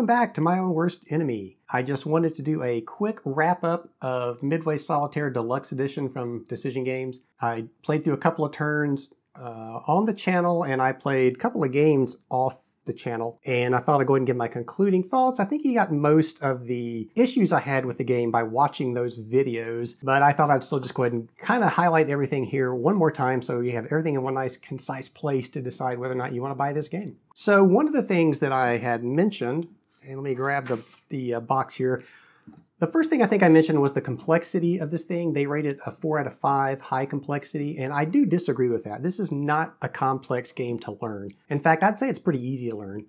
Welcome back to My Own Worst Enemy. I just wanted to do a quick wrap-up of Midway Solitaire Deluxe Edition from Decision Games. I played through a couple of turns on the channel, and I played a couple of games off the channel, and I thought I'd go ahead and give my concluding thoughts. I think you got most of the issues I had with the game by watching those videos, but I thought I'd still just go ahead and kind of highlight everything here one more time so you have everything in one nice concise place to decide whether or not you want to buy this game. So one of the things that I had mentioned, and let me grab the box here. The first thing I think I mentioned was the complexity of this thing. They rated a 4 out of 5 high complexity, and I do disagree with that. This is not a complex game to learn. In fact, I'd say it's pretty easy to learn.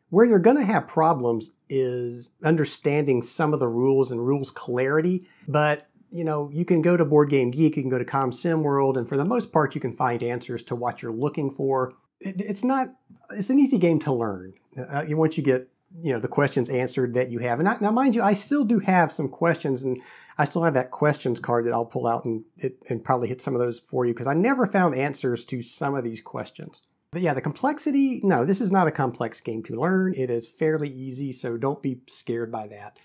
Where you're going to have problems is understanding some of the rules and rules clarity, but you know, you can go to Board Game Geek, you can go to ComSim World, and for the most part you can find answers to what you're looking for. It's an easy game to learn once you get the questions answered that you have. And now, mind you, I still do have some questions, and I still have that questions card that I'll pull out and probably hit some of those for you, because I never found answers to some of these questions. But yeah, the complexity, no, this is not a complex game to learn. It is fairly easy, so don't be scared by that.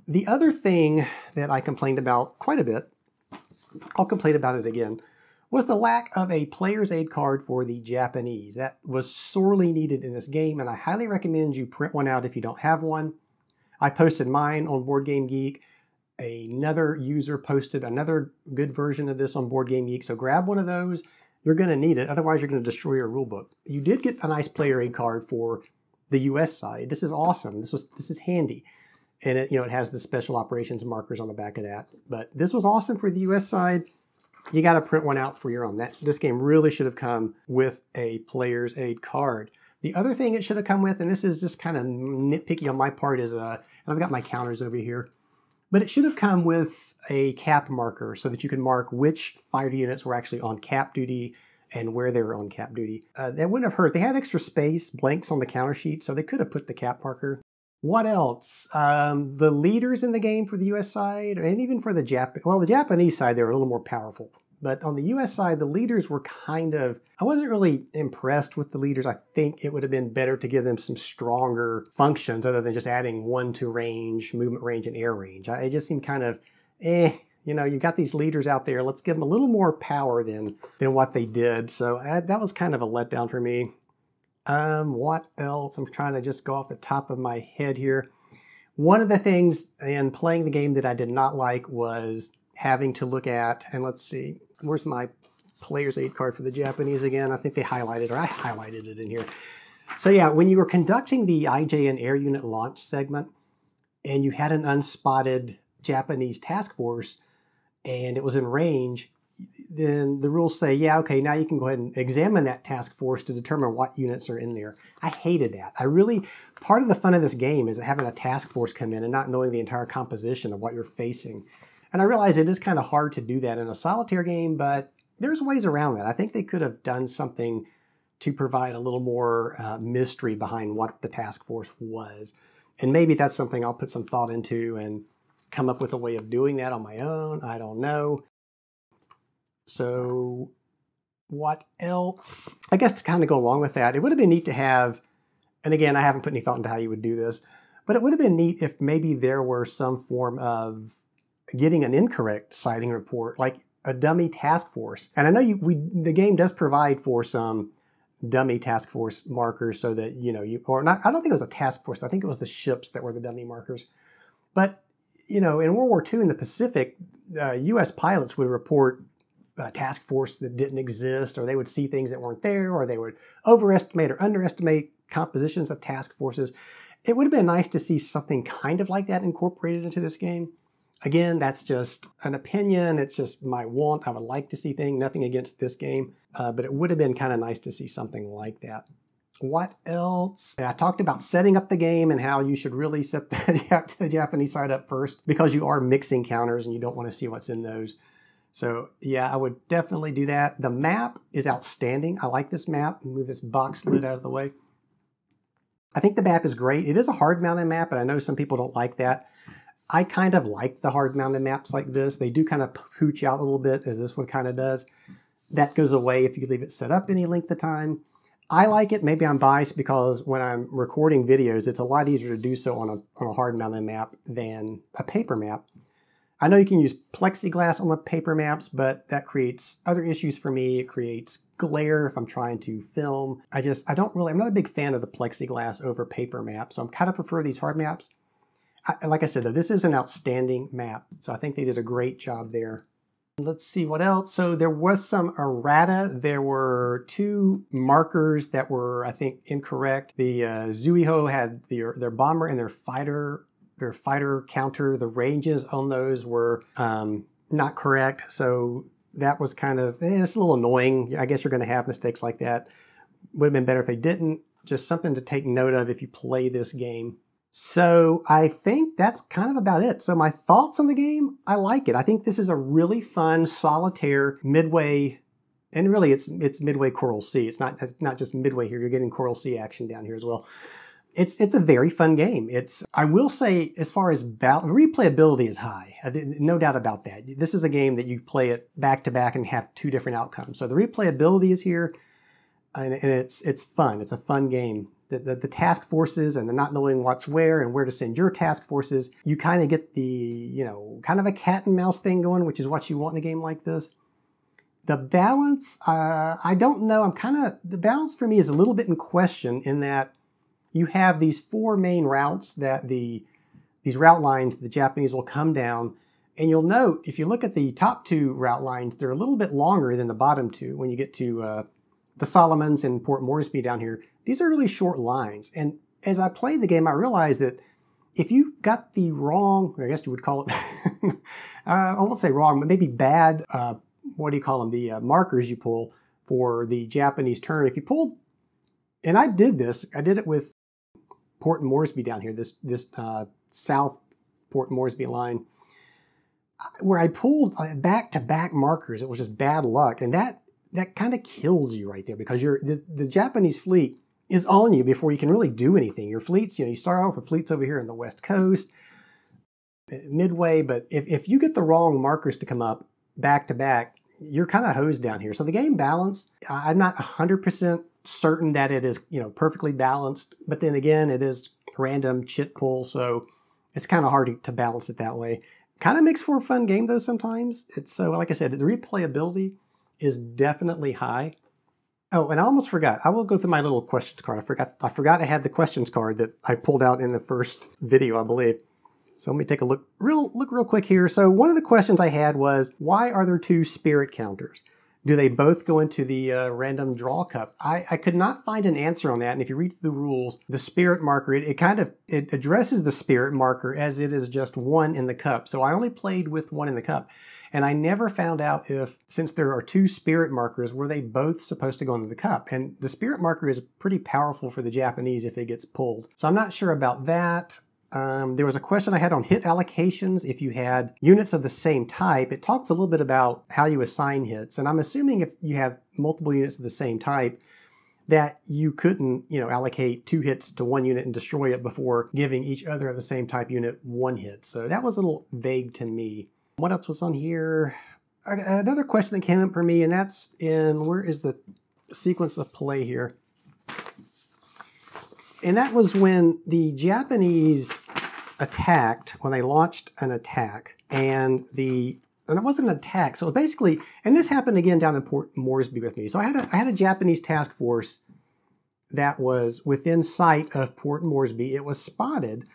The other thing that I complained about quite a bit, I'll complain about it again, was the lack of a player's aid card for the Japanese. That was sorely needed in this game, and I highly recommend you print one out if you don't have one. I posted mine on Board Game Geek. Another user posted another good version of this on Board Game Geek, so grab one of those. You're going to need it, otherwise you're going to destroy your rulebook. You did get a nice player aid card for the US side. This is awesome. This is handy. And it has the special operations markers on the back of that. But this was awesome for the US side. You got to print one out for your own. This game really should have come with a player's aid card. The other thing it should have come with, and this is just kind of nitpicky on my part, is and I've got my counters over here, but it should have come with a cap marker so that you can mark which fighter units were actually on cap duty and where they were on cap duty. That wouldn't have hurt. They had extra space, blanks on the counter sheet, so they could have put the cap marker. What else? The leaders in the game for the US side, and even for the Japanese side, they were a little more powerful. But on the US side, the leaders were I wasn't really impressed with the leaders. I think it would have been better to give them some stronger functions other than just adding 1 to range, movement range, and air range. It just seemed kind of, you've got these leaders out there. Let's give them a little more power than what they did. So that was kind of a letdown for me. What else? I'm trying to just go off the top of my head here. One of the things in playing the game that I did not like was having to look at, and let's see, where's my player's aid card for the Japanese again? I think they highlighted, or I highlighted it in here. So yeah, when you were conducting the IJN Air Unit launch segment, and you had an unspotted Japanese task force, and it was in range, then the rules say, yeah, okay, now you can go ahead and examine that task force to determine what units are in there. I hated that. Part of the fun of this game is having a task force come in and not knowing the entire composition of what you're facing. And I realize it is kind of hard to do that in a solitaire game, but there's ways around that. I think they could have done something to provide a little more mystery behind what the task force was. And maybe that's something I'll put some thought into and come up with a way of doing that on my own. I don't know. So what else? I guess to kind of go along with that, it would have been neat to have, and again, I haven't put any thought into how you would do this, but it would have been neat if maybe there were some form of getting an incorrect sighting report, like a dummy task force. And I know the game does provide for some dummy task force markers so that, I don't think it was a task force. I think it was the ships that were the dummy markers. But, in World War II in the Pacific, U.S. pilots would report a task force that didn't exist, or they would see things that weren't there, or they would overestimate or underestimate compositions of task forces. It would have been nice to see something kind of like that incorporated into this game. Again, that's just an opinion. It's just my want. I would like to see things, nothing against this game, but it would have been kind of nice to see something like that. What else? I talked about setting up the game and how you should really set the Japanese side up first, because you are mixing counters and you don't want to see what's in those. So yeah, I would definitely do that. The map is outstanding. I like this map. Move this box lid out of the way. I think the map is great. It is a hard mounted map, and I know some people don't like that. I kind of like the hard mounted maps like this. They do kind of pooch out a little bit, as this one kind of does. That goes away if you leave it set up any length of time. I like it. Maybe I'm biased because when I'm recording videos, it's a lot easier to do so on a hard-mounted map than a paper map. I know you can use plexiglass on the paper maps, but that creates other issues for me. It creates glare if I'm trying to film. I'm not a big fan of the plexiglass over paper maps, so I kind of prefer these hard maps. Like I said, though, this is an outstanding map, so I think they did a great job there. Let's see what else. So there was some errata. There were 2 markers that were, I think, incorrect. The Zuiho had their bomber and their fighter counter. The ranges on those were not correct. So that was kind of, it's a little annoying. I guess you're going to have mistakes like that. Would have been better if they didn't. Just something to take note of if you play this game. So I think that's kind of about it. So my thoughts on the game, I like it. I think this is a really fun solitaire Midway, and really it's Midway Coral Sea. It's not just Midway here. You're getting Coral Sea action down here as well. It's a very fun game. I will say, as far as replayability is high, no doubt about that. This is a game that you play it back to back and have 2 different outcomes. So the replayability is here, and it's fun. It's a fun game. The task forces and the not knowing what's where and where to send your task forces, you kind of get the, kind of a cat and mouse thing going, which is what you want in a game like this. The balance, I don't know. The balance for me is a little bit in question in that you have these 4 main routes that these route lines, the Japanese will come down. And you'll note, if you look at the top 2 route lines, they're a little bit longer than the bottom 2 when you get to the Solomons and Port Moresby down here. These are really short lines. And as I played the game, I realized that if you got the wrong, I guess you would call it, I won't say wrong, but maybe bad, what do you call them, the markers you pull for the Japanese turn. If you pulled, and I did it with Port Moresby down here, this south Port Moresby line, where I pulled back-to-back markers. It was just bad luck. And that kind of kills you right there, because the Japanese fleet is on you before you can really do anything. Your fleets, you start off with fleets over here on the west coast, Midway, but if you get the wrong markers to come up back to back, you're kind of hosed down here. So the game balance, I'm not 100% certain that it is perfectly balanced, but then again, it is random chit pull, so it's kind of hard to balance it that way. Kind of makes for a fun game though sometimes. So like I said, the replayability is definitely high. Oh, and I almost forgot. I will go through my little questions card. I forgot I had the questions card that I pulled out in the first video, I believe. So let me take a look real quick here. So one of the questions I had was, why are there 2 spirit counters? Do they both go into the random draw cup? I could not find an answer on that. And if you read through the rules, the spirit marker, it addresses the spirit marker as it is just 1 in the cup. So I only played with 1 in the cup. And I never found out if, since there are 2 spirit markers, were they both supposed to go into the cup? And the spirit marker is pretty powerful for the Japanese if it gets pulled. So I'm not sure about that. There was a question I had on hit allocations. If you had units of the same type, it talks a little bit about how you assign hits. And I'm assuming if you have multiple units of the same type, that you couldn't, allocate 2 hits to 1 unit and destroy it before giving each other of the same type unit 1 hit. So that was a little vague to me. What else was on here? Another question that came up for me, and that's where is the sequence of play here? And that was when the Japanese attacked, when they launched an attack, and it wasn't an attack. So basically, and this happened again down in Port Moresby with me. So I had a Japanese task force that was within sight of Port Moresby. It was spotted,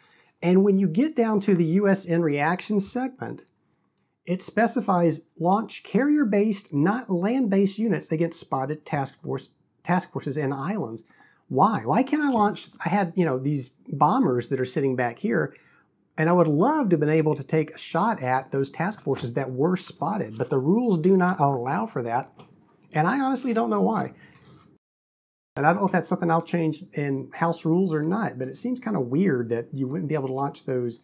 and when you get down to the USN reaction segment, it specifies launch carrier-based, not land-based units against spotted task forces and islands. Why? Why can't I launch? I had, these bombers that are sitting back here, and I would love to have been able to take a shot at those task forces that were spotted, but the rules do not allow for that, and I honestly don't know why. And I don't know if that's something I'll change in house rules or not, but it seems kind of weird that you wouldn't be able to launch those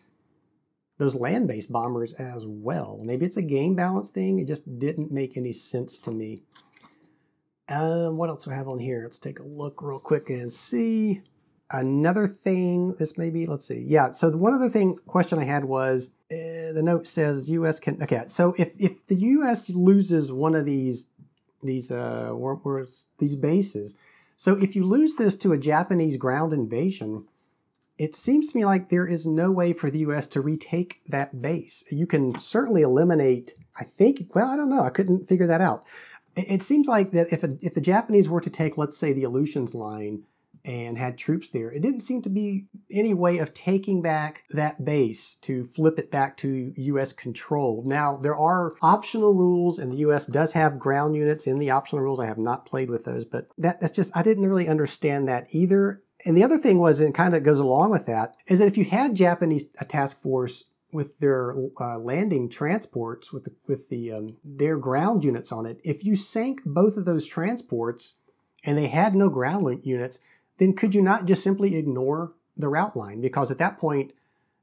land-based bombers as well. Maybe it's a game balance thing. It just didn't make any sense to me. What else do I have on here? Let's take a look real quick and see. Another thing, let's see. Yeah, so one other question I had was, the note says U.S. can, okay, so if the U.S. loses one of these bases, So if you lose this to a Japanese ground invasion, it seems to me like there is no way for the US to retake that base. You can certainly eliminate, I think, well, I don't know, I couldn't figure that out. It seems like that if the Japanese were to take, let's say, the Aleutians line and had troops there, it didn't seem to be any way of taking back that base to flip it back to US control. Now, there are optional rules, and the US does have ground units in the optional rules. I have not played with those, but that's just, I didn't really understand that either. And the other thing was, and it kind of goes along with that, is that if you had Japanese task force with their landing transports, with their ground units on it, if you sank both of those transports and they had no ground units, then could you not just simply ignore the route line? Because at that point,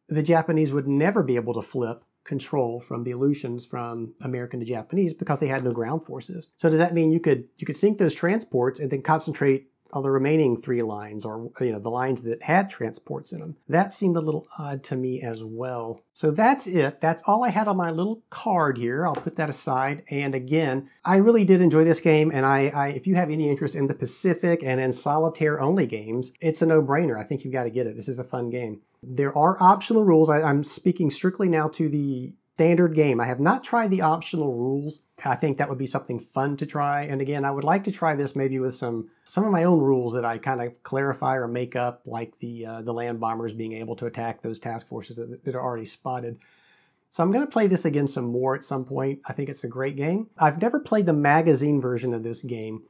the Japanese would never be able to flip control from the Aleutians from American to Japanese because they had no ground forces. So does that mean you could sink those transports and then concentrate on the remaining 3 lines, or the lines that had transports in them? That seemed a little odd to me as well. So that's it. That's all I had on my little card here. I'll put that aside. And again, I really did enjoy this game. And if you have any interest in the Pacific and in solitaire only games, it's a no-brainer. I think you've got to get it. This is a fun game. There are optional rules. I'm speaking strictly now to the standard game. I have not tried the optional rules. I think that would be something fun to try. And again, I would like to try this maybe with some of my own rules that I kind of clarify or make up, like the land bombers being able to attack those task forces that are already spotted. So I'm going to play this again some more at some point. I think it's a great game. I've never played the magazine version of this game,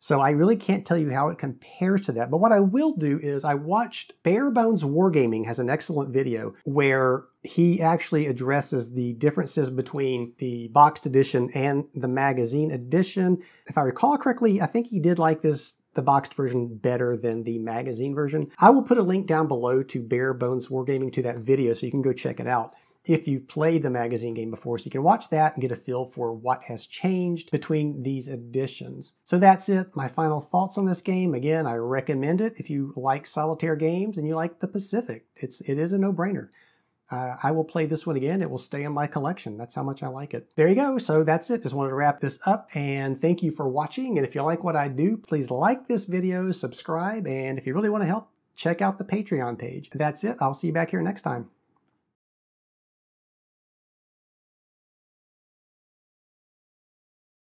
so I really can't tell you how it compares to that. But what I will do is I watched Bare Bones Wargaming has an excellent video where he actually addresses the differences between the boxed edition and the magazine edition. If I recall correctly, I think he did like the boxed version better than the magazine version. I will put a link down below to Bare Bones Wargaming, to that video, so you can go check it out if you've played the magazine game before, so you can watch that and get a feel for what has changed between these editions. So that's it. My final thoughts on this game. Again, I recommend it if you like solitaire games and you like the Pacific. It is a no-brainer. I will play this one again. It will stay in my collection. That's how much I like it. There you go. So that's it. Just wanted to wrap this up, and thank you for watching. And if you like what I do, please like this video, subscribe, and if you really want to help, check out the Patreon page. That's it. I'll see you back here next time.